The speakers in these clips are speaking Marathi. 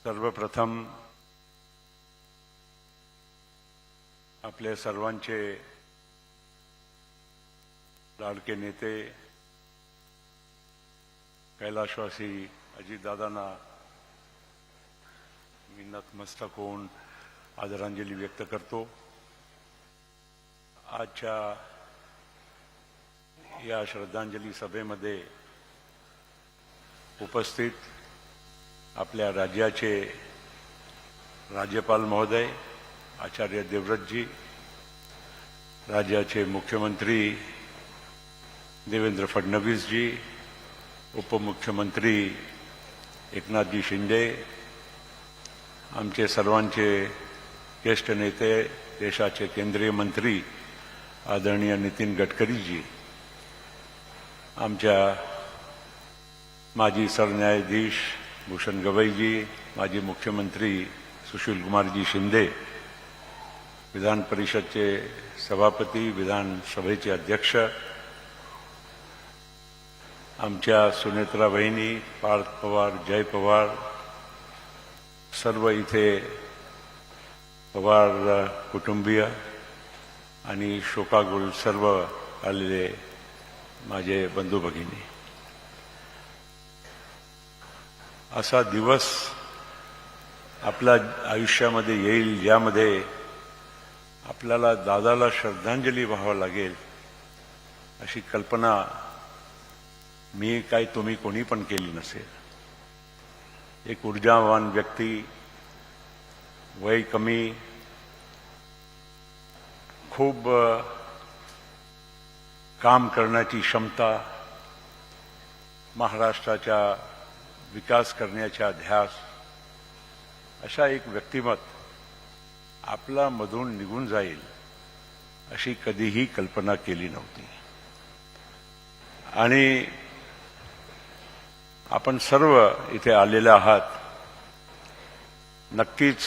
सर्वप्रथम आपले सर्वांचे लाडके नेते कैलाशवासी अजितदादांना मी नतमस्तक होऊन आदरांजली व्यक्त करतो। आजच्या या श्रद्धांजली सभेमध्ये उपस्थित आपल्या राज्याचे राज्यपाल महोदय आचार्य देवव्रतजी, राज्याचे मुख्यमंत्री देवेंद्र फडणवीस जी, उपमुख्यमंत्री एकनाथजी शिंदे, आमचे सर्वांचे ज्येष्ठ नेते देशाचे केंद्रीय मंत्री आदरणीय नितीन गडकरीजी, आमच्या माजी सरन्यायाधीश भूषण गवईजी, माजी मुख्यमंत्री सुशील कुमारजी शिंदे, विधान परिषदचे सभापती, विधानसभेचे अध्यक्ष, आमच्या सुनेत्रा बहिणी, पार्थ पवार, जय पवार, सर्व इथे पवार कुटुंबीय आणि शोकाकुल सर्व आलेले माझे बंधू भगिनी, असा दिवस आपल्या आयुष्यामध्ये येईल ज्यामध्ये आपल्याला दादाला श्रद्धांजली व्हावी लागेल अशी कल्पना मी काय तुम्ही कोणी पण केली नसेल। एक ऊर्जावान व्यक्ती, वय कमी, खूप काम करण्याची क्षमता, महाराष्ट्राचा विकास करण्याचा ध्यास, अशा एक व्यक्तिमत आपला मधून निघून जाईल अशी कधीही कल्पना केली नव्हती। आणि आपण सर्व इथे आलेले आहात, नक्कीच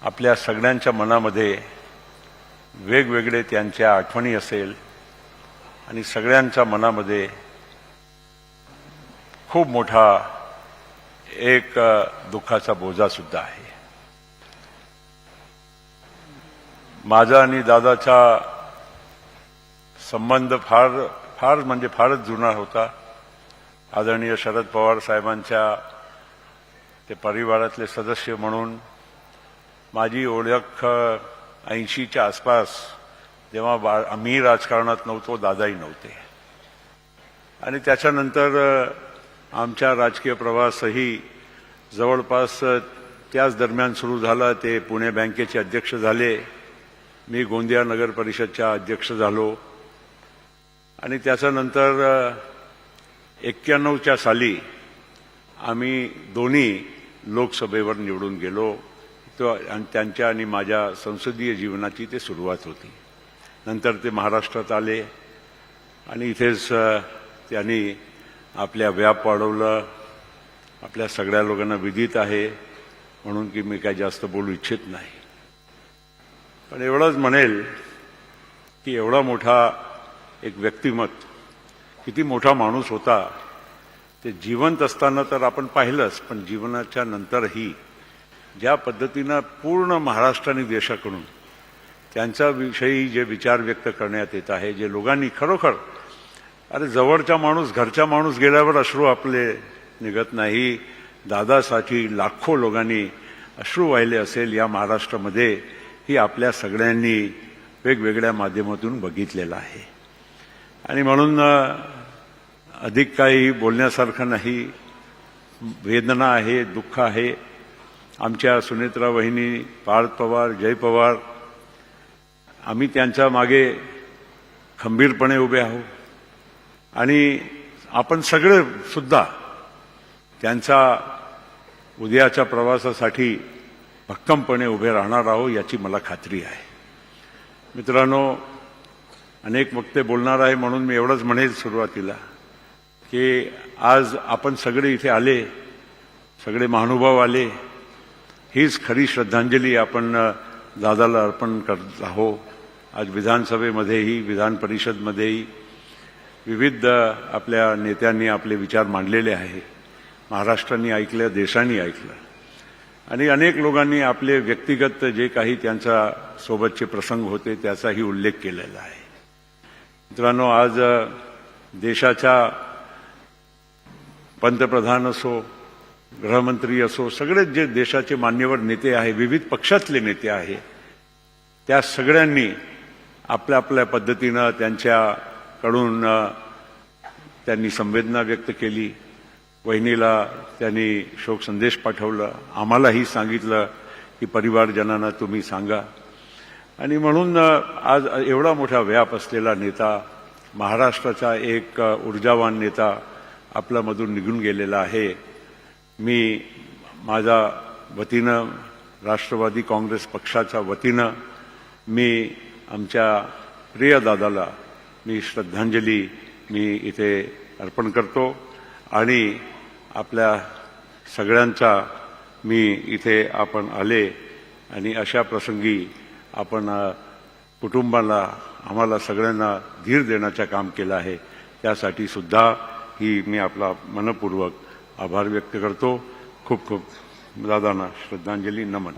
आपल्या सगळ्यांच्या मनामध्ये वेगवेगळे त्यांच्या आठवणी असेल आणि सगळ्यांच्या मनामध्ये खूप मोठा एक दुःखाचा बोजा सुद्धा आहे। माझा आणि दादाचा संबंध फारच जुना होता। आदरणीय शरद पवार साहेबांच्या ते परिवारातले सदस्य म्हणून माझी ओळख 80च्या आसपास, जेव्हा आम्ही राजकारणात नव्हतो, दादाही नव्हते, आणि त्याच्यानंतर आमचा राजकीय प्रवासही जवळपास त्याच दरम्यान सुरू झाला। ते पुणे बँकेचे अध्यक्ष झाले, मी गोंदिया नगर परिषदचा अध्यक्ष झालो, आणि त्याच्यानंतर 91च्या साली आम्ही दोन्ही लोकसभेवर निवडून गेलो। आणि त्यांच्या आणि माझ्या संसदीय जीवनाची ते सुरुवात होती। नंतर ते महाराष्ट्रात आले आणि इथेच त्यांनी आपल्या व्याप वाढवलं। आपल्या सगळ्या लोकांना विदित आहे म्हणून की मी काय जास्त बोलू इच्छित नाही, पण एवढंच म्हणेल की एवढा मोठा एक व्यक्तिमत, किती मोठा माणूस होता, ते जिवंत असताना तर आपण पाहिलंच, पण जीवनाच्या नंतरही ज्या पद्धतीनं पूर्ण महाराष्ट्र आणि देशाकडून त्यांच्याविषयी जे विचार व्यक्त करण्यात येत आहे, जे लोकांनी खरोखर, अरे जवळचा माणूस, घरचा माणूस गेल्यावर अश्रू आपले निघत नाही, दादासाठी लाखो लोकांनी अश्रू वाहिले असेल या महाराष्ट्रामध्ये, ही आपल्या सगळ्यांनी वेगवेगळ्या माध्यमातून बघितलेलं आहे। आणि म्हणून अधिक काही बोलण्यासारखं नाही, वेदना आहे, दुःख आहे। आमच्या सुनेत्रा वहिनी, पार्थ पवार, जय पवार, आम्ही त्यांच्या मागे खंबीरपणे उभे आहोत, आणि आपण सगळे सुद्धा त्यांच्या उद्याच्या प्रवासासाठी भक्कमपणे उभे राहणार आहोत याची मला खात्री आहे। मित्रांनो, अनेक वक्ते बोलणार आहे म्हणून मी एवढंच म्हणेल सुरुवातीला की आज आपण सगळे इथे आले, सगळे महानुभाव आले, हीच खरी श्रद्धांजली आपण दादाला अर्पण करत आहोत। आज विधानसभेमध्येही, विधान परिषदमध्येही विविध आपल्या नेत्यांनी आपले विचार मांडलेले आहे, महाराष्ट्राने ऐकलं, देशाने ऐकलं, आणि अनेक लोकांनी आपले व्यक्तिगत जे काही त्यांच्या सोबतचे प्रसंग होते त्याचाही उल्लेख केलेला आहे. मित्रांनो, आज देशाच्या पंतप्रधान असो, गृहमंत्री असो, सगळेच जे देशाचे मान्यवर नेते आहे, विविध पक्षातले नेते आहे, त्या सगळ्यांनी आपल्या आपल्या पद्धतीनं त्यांच्याकडून त्यांनी संवेदना व्यक्त केली. वहिनीला त्यांनी शोक संदेश पाठवला, आम्हालाही सांगितलं की परिवारजनांना तुम्ही सांगा. आणि म्हणून आज एवढा मोठा व्याप असलेला नेता, महाराष्ट्राचा एक ऊर्जावान नेता आपल्यामधून निघून गेलेला आहे. मी माझ्या वतीनं, राष्ट्रवादी काँग्रेस पक्षाच्या वतीनं मी आमच्या प्रिय दादाला मी श्रद्धांजली इथे अर्पण करतो आणि आपल्या सगळ्यांचा मी इथे आपण आले आणि अशा प्रसंगी आपण कुटुंबाला, आम्हाला सगळ्यांना धीर देण्याचं काम केलं आहे. त्यासाठी सुद्धा ही मी आपला मनपूर्वक आभार व्यक्त करतो. खूप खूप दादांना श्रद्धांजली, नमन.